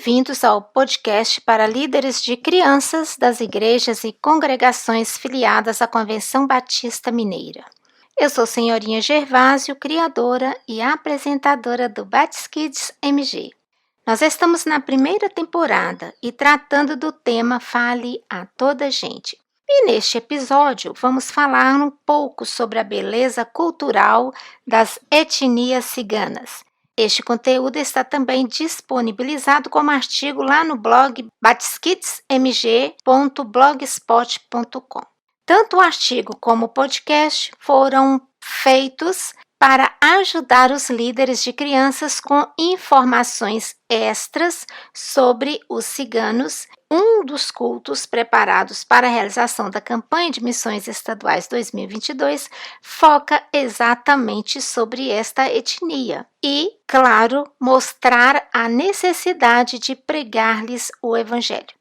Bem-vindos ao podcast para líderes de crianças das igrejas e congregações filiadas à Convenção Batista Mineira. Eu sou Senhorinha Gervásio, criadora e apresentadora do Batis Kids MG. Nós estamos na primeira temporada e tratando do tema Fale a Toda Gente. E neste episódio vamos falar um pouco sobre a beleza cultural das etnias ciganas. Este conteúdo está também disponibilizado como artigo lá no blog batiskidsmg.blogspot.com. Tanto o artigo como o podcast foram feitos para ajudar os líderes de crianças com informações extras sobre os ciganos. Um dos cultos preparados para a realização da campanha de missões estaduais 2022 foca exatamente sobre esta etnia e, claro, mostrar a necessidade de pregar-lhes o evangelho.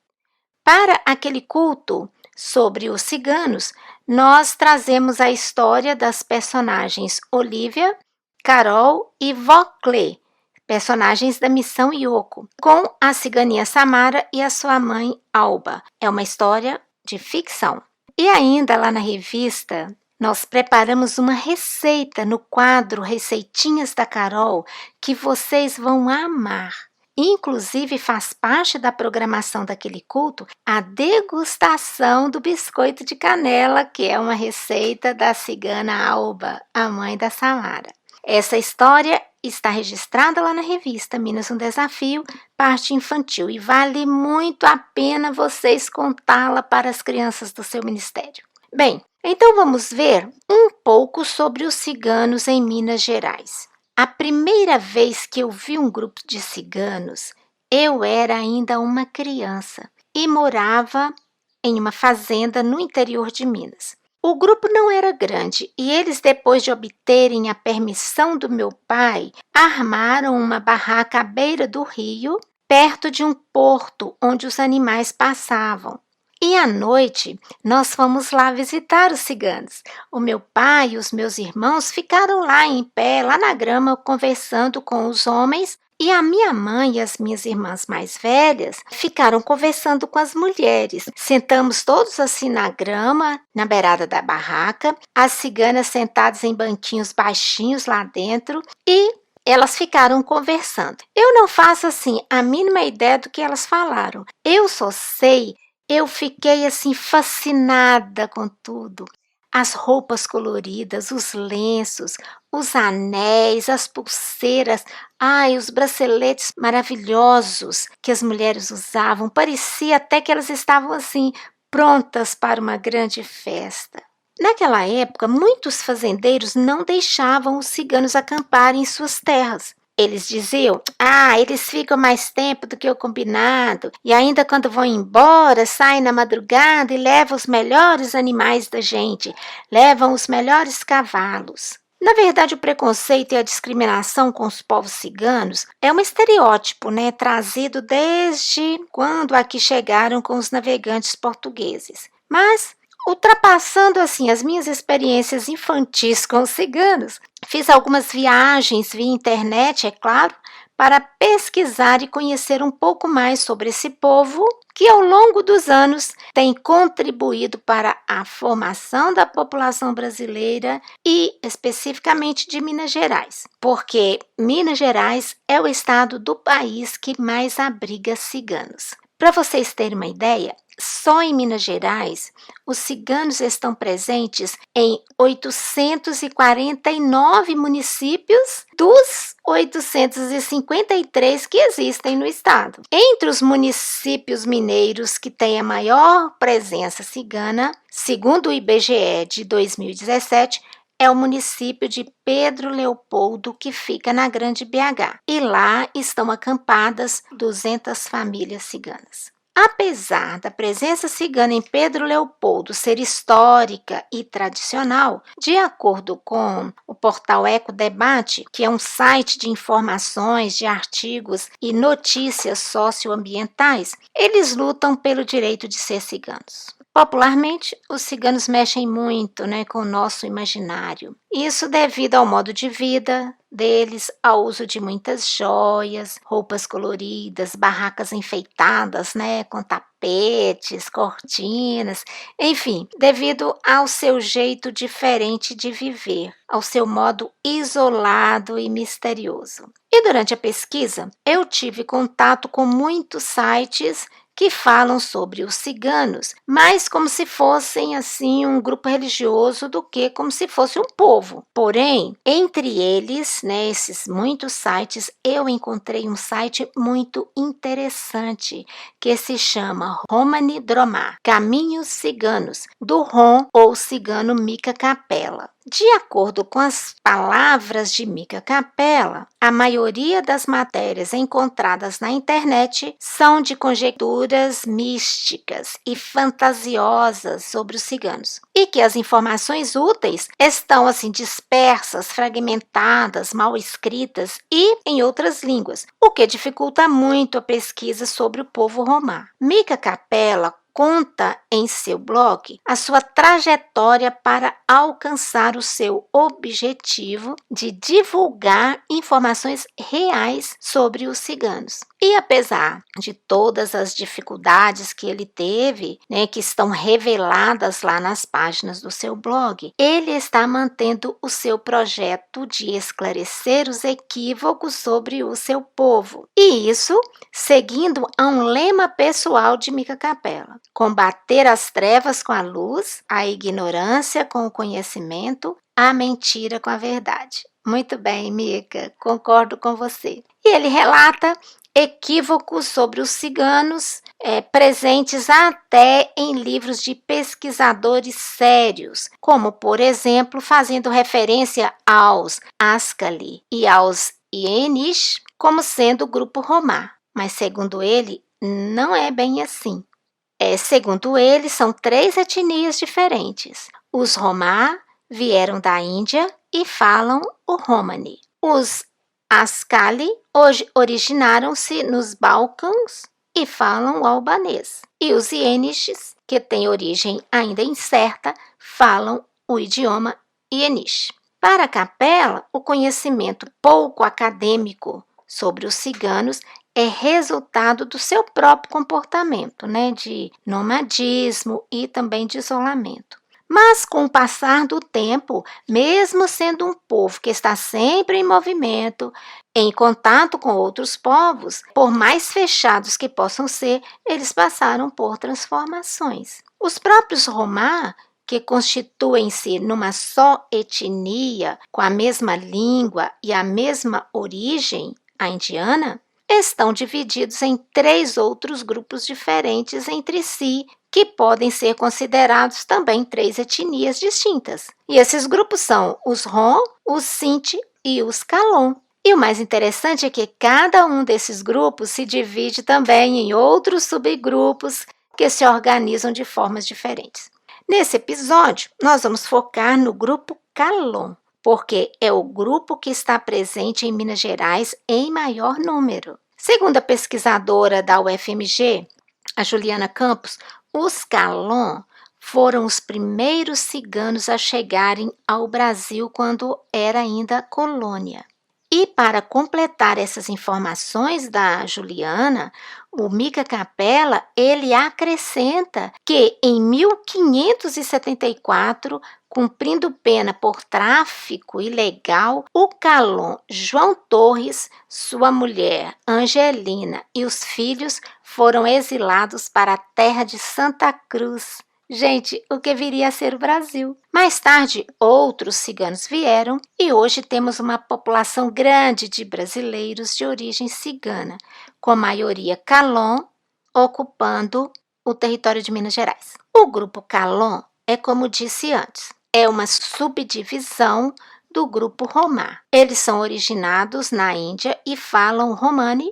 Para aquele culto sobre os ciganos, nós trazemos a história das personagens Olivia, Carol e Voclé, personagens da Missão Yoko, com a ciganinha Samara e a sua mãe Alba. É uma história de ficção. E ainda lá na revista, nós preparamos uma receita no quadro Receitinhas da Carol que vocês vão amar. Inclusive, faz parte da programação daquele culto a degustação do biscoito de canela, que é uma receita da cigana Alba, a mãe da Samara. Essa história está registrada lá na revista Minas um Desafio, parte infantil, e vale muito a pena vocês contá-la para as crianças do seu ministério. Bem, então vamos ver um pouco sobre os ciganos em Minas Gerais. A primeira vez que eu vi um grupo de ciganos, eu era ainda uma criança e morava em uma fazenda no interior de Minas. O grupo não era grande e eles, depois de obterem a permissão do meu pai, armaram uma barraca à beira do rio, perto de um porto onde os animais passavam. E à noite, nós fomos lá visitar os ciganos. O meu pai e os meus irmãos ficaram lá em pé, lá na grama, conversando com os homens, e a minha mãe e as minhas irmãs mais velhas ficaram conversando com as mulheres. Sentamos todos assim na grama, na beirada da barraca, as ciganas sentadas em banquinhos baixinhos lá dentro e elas ficaram conversando. Eu não faço assim a mínima ideia do que elas falaram. Eu só sei, eu fiquei assim fascinada com tudo. As roupas coloridas, os lenços, os anéis, as pulseiras, os braceletes maravilhosos que as mulheres usavam. Parecia até que elas estavam assim, prontas para uma grande festa. Naquela época, muitos fazendeiros não deixavam os ciganos acamparem em suas terras. Eles diziam, eles ficam mais tempo do que o combinado, e ainda quando vão embora, saem na madrugada e levam os melhores animais da gente, levam os melhores cavalos. Na verdade, o preconceito e a discriminação com os povos ciganos é um estereótipo, trazido desde quando aqui chegaram com os navegantes portugueses. Mas ultrapassando assim as minhas experiências infantis com os ciganos, fiz algumas viagens via internet, é claro, para pesquisar e conhecer um pouco mais sobre esse povo que ao longo dos anos tem contribuído para a formação da população brasileira e especificamente de Minas Gerais, porque Minas Gerais é o estado do país que mais abriga ciganos. Para vocês terem uma ideia, só em Minas Gerais, os ciganos estão presentes em 849 municípios dos 853 que existem no estado. Entre os municípios mineiros que têm a maior presença cigana, segundo o IBGE de 2017, é o município de Pedro Leopoldo, que fica na Grande BH. E lá estão acampadas 200 famílias ciganas. Apesar da presença cigana em Pedro Leopoldo ser histórica e tradicional, de acordo com o portal Ecodebate, que é um site de informações, de artigos e notícias socioambientais, eles lutam pelo direito de ser ciganos. Popularmente, os ciganos mexem muito, né, com o nosso imaginário. Isso devido ao modo de vida deles, ao uso de muitas joias, roupas coloridas, barracas enfeitadas, né, com tapetes, cortinas, enfim, devido ao seu jeito diferente de viver, ao seu modo isolado e misterioso. E durante a pesquisa, eu tive contato com muitos sites que falam sobre os ciganos, mais como se fossem assim um grupo religioso do que como se fosse um povo. Porém, entre eles, né, esses muitos sites, eu encontrei um site muito interessante que se chama Romani Dromar, Caminhos Ciganos, do Rom ou cigano Mika Capella. De acordo com as palavras de Mika Capella, a maioria das matérias encontradas na internet são de conjecturas místicas e fantasiosas sobre os ciganos, e que as informações úteis estão assim dispersas, fragmentadas, mal escritas e em outras línguas, o que dificulta muito a pesquisa sobre o povo romá. Mika Capella conta em seu blog a sua trajetória para alcançar o seu objetivo de divulgar informações reais sobre os ciganos. E apesar de todas as dificuldades que ele teve, né, que estão reveladas lá nas páginas do seu blog, ele está mantendo o seu projeto de esclarecer os equívocos sobre o seu povo. E isso seguindo a um lema pessoal de Mika Capella: combater as trevas com a luz, a ignorância com o conhecimento, a mentira com a verdade. Muito bem, Mika, concordo com você. E ele relata equívocos sobre os ciganos, presentes até em livros de pesquisadores sérios, como, por exemplo, fazendo referência aos Ascali e aos Ienis como sendo o grupo romá. Mas, segundo ele, não é bem assim. Segundo ele, são 3 etnias diferentes. Os romá vieram da Índia e falam o romani. Os Ascali hoje originaram-se nos Balcãs e falam o albanês. E os Ieniches, que têm origem ainda incerta, falam o idioma Ieniche. Para Capella, o conhecimento pouco acadêmico sobre os ciganos é resultado do seu próprio comportamento, né, de nomadismo e também de isolamento. Mas com o passar do tempo, mesmo sendo um povo que está sempre em movimento, em contato com outros povos, por mais fechados que possam ser, eles passaram por transformações. Os próprios romá, que constituem-se numa só etnia, com a mesma língua e a mesma origem, a indiana, estão divididos em 3 outros grupos diferentes entre si, que podem ser considerados também 3 etnias distintas. E esses grupos são os Rom, os Sinti e os Calon. E o mais interessante é que cada um desses grupos se divide também em outros subgrupos que se organizam de formas diferentes. Nesse episódio, nós vamos focar no grupo Calon, porque é o grupo que está presente em Minas Gerais em maior número. Segundo a pesquisadora da UFMG, a Juliana Campos, os Calon foram os primeiros ciganos a chegarem ao Brasil quando era ainda colônia. E para completar essas informações da Juliana, o Mika Capella, ele acrescenta que em 1574, cumprindo pena por tráfico ilegal, o Calon João Torres, sua mulher Angelina e os filhos foram exilados para a terra de Santa Cruz. Gente, o que viria a ser o Brasil. Mais tarde, outros ciganos vieram e hoje temos uma população grande de brasileiros de origem cigana, com a maioria Calon ocupando o território de Minas Gerais. O grupo Calon é, como disse antes, é uma subdivisão do grupo romá. Eles são originados na Índia e falam romani,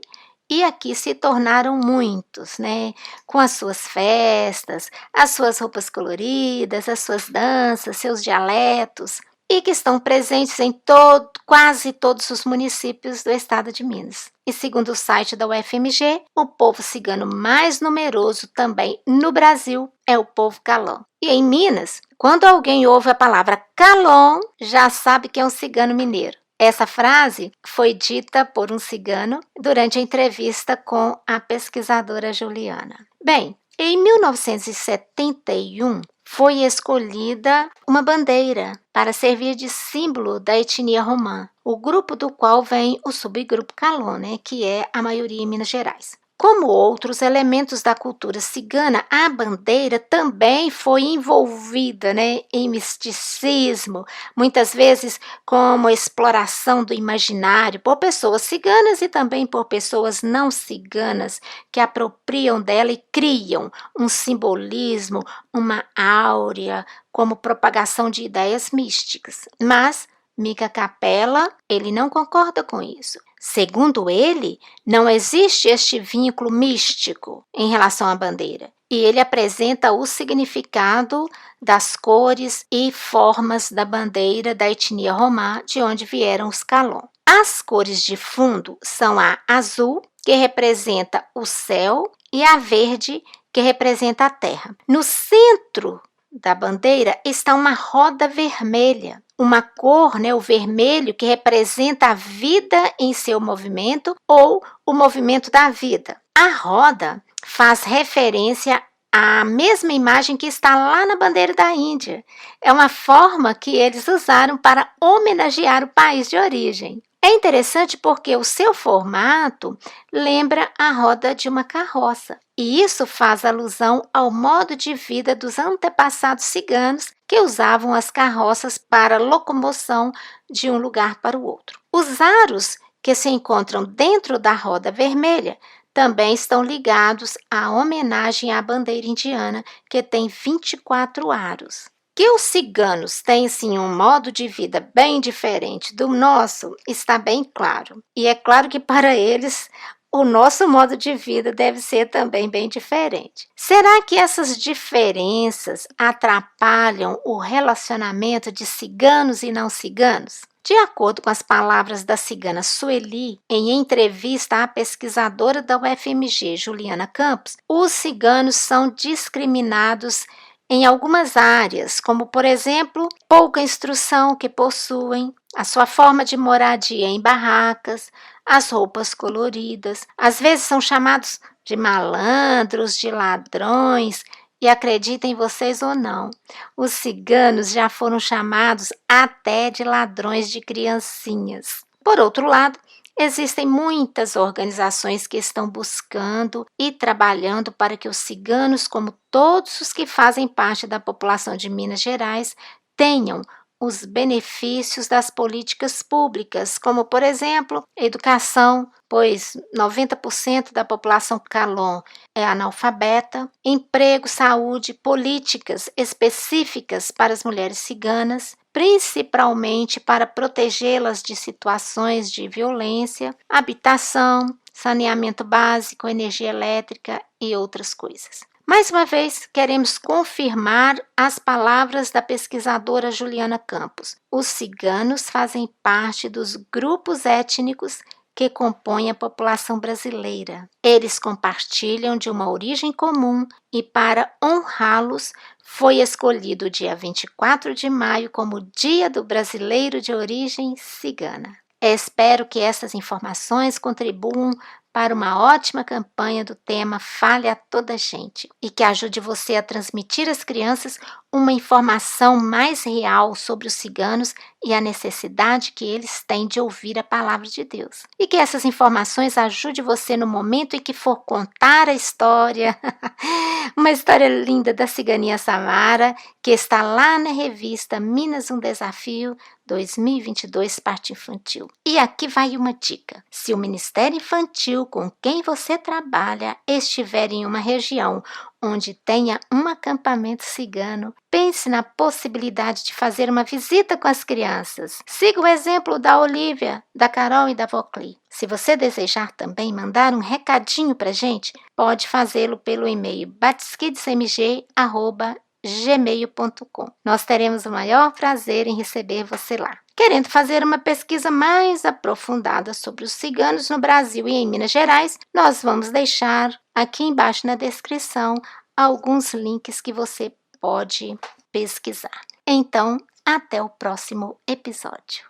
e aqui se tornaram muitos, né? Com as suas festas, as suas roupas coloridas, as suas danças, seus dialetos, e que estão presentes em quase todos os municípios do estado de Minas. E segundo o site da UFMG, o povo cigano mais numeroso também no Brasil é o povo Calon. E em Minas, quando alguém ouve a palavra Calon, já sabe que é um cigano mineiro. Essa frase foi dita por um cigano durante a entrevista com a pesquisadora Juliana. Bem, em 1971, foi escolhida uma bandeira para servir de símbolo da etnia romã, o grupo do qual vem o subgrupo Calon, que é a maioria em Minas Gerais. Como outros elementos da cultura cigana, a bandeira também foi envolvida em misticismo, muitas vezes como exploração do imaginário por pessoas ciganas e também por pessoas não ciganas que apropriam dela e criam um simbolismo, uma áurea, como propagação de ideias místicas. Mas Mika Capella, ele não concorda com isso. Segundo ele, não existe este vínculo místico em relação à bandeira. E ele apresenta o significado das cores e formas da bandeira da etnia romã, de onde vieram os Calon. As cores de fundo são a azul, que representa o céu, e a verde, que representa a terra. No centro da bandeira está uma roda vermelha, uma cor, o vermelho, que representa a vida em seu movimento ou o movimento da vida. A roda faz referência à mesma imagem que está lá na bandeira da Índia. É uma forma que eles usaram para homenagear o país de origem. É interessante porque o seu formato lembra a roda de uma carroça. E isso faz alusão ao modo de vida dos antepassados ciganos que usavam as carroças para locomoção de um lugar para o outro. Os aros que se encontram dentro da roda vermelha também estão ligados à homenagem à bandeira indiana, que tem 24 aros. Que os ciganos têm, sim, um modo de vida bem diferente do nosso, está bem claro. E é claro que para eles o nosso modo de vida deve ser também bem diferente. Será que essas diferenças atrapalham o relacionamento de ciganos e não ciganos? De acordo com as palavras da cigana Sueli, em entrevista à pesquisadora da UFMG, Juliana Campos, os ciganos são discriminados em algumas áreas, como, por exemplo, pouca instrução que possuem, a sua forma de moradia em barracas, as roupas coloridas. Às vezes são chamados de malandros, de ladrões, e acreditem vocês ou não, os ciganos já foram chamados até de ladrões de criancinhas. Por outro lado, existem muitas organizações que estão buscando e trabalhando para que os ciganos, como todos os que fazem parte da população de Minas Gerais, tenham os benefícios das políticas públicas, como, por exemplo, educação, pois 90% da população Calon é analfabeta, emprego, saúde, políticas específicas para as mulheres ciganas, principalmente para protegê-las de situações de violência, habitação, saneamento básico, energia elétrica e outras coisas. Mais uma vez, queremos confirmar as palavras da pesquisadora Juliana Campos. Os ciganos fazem parte dos grupos étnicos que compõem a população brasileira. Eles compartilham de uma origem comum e, para honrá-los, foi escolhido o dia 24 de maio como Dia do Brasileiro de Origem Cigana. Espero que essas informações contribuam para uma ótima campanha do tema Fale a Toda Gente e que ajude você a transmitir às crianças uma informação mais real sobre os ciganos e a necessidade que eles têm de ouvir a palavra de Deus. E que essas informações ajudem você no momento em que for contar a história, uma história linda da ciganinha Samara, que está lá na revista Minas um Desafio 2022, parte infantil. E aqui vai uma dica. Se o Ministério Infantil com quem você trabalha estiver em uma região onde tenha um acampamento cigano, pense na possibilidade de fazer uma visita com as crianças. Siga o exemplo da Olivia, da Carol e da Vocli. Se você desejar também mandar um recadinho para a gente, pode fazê-lo pelo e-mail batisquidsmg@gmail.com. Nós teremos o maior prazer em receber você lá. Querendo fazer uma pesquisa mais aprofundada sobre os ciganos no Brasil e em Minas Gerais, nós vamos deixar aqui embaixo na descrição alguns links que você pode pesquisar. Então, até o próximo episódio.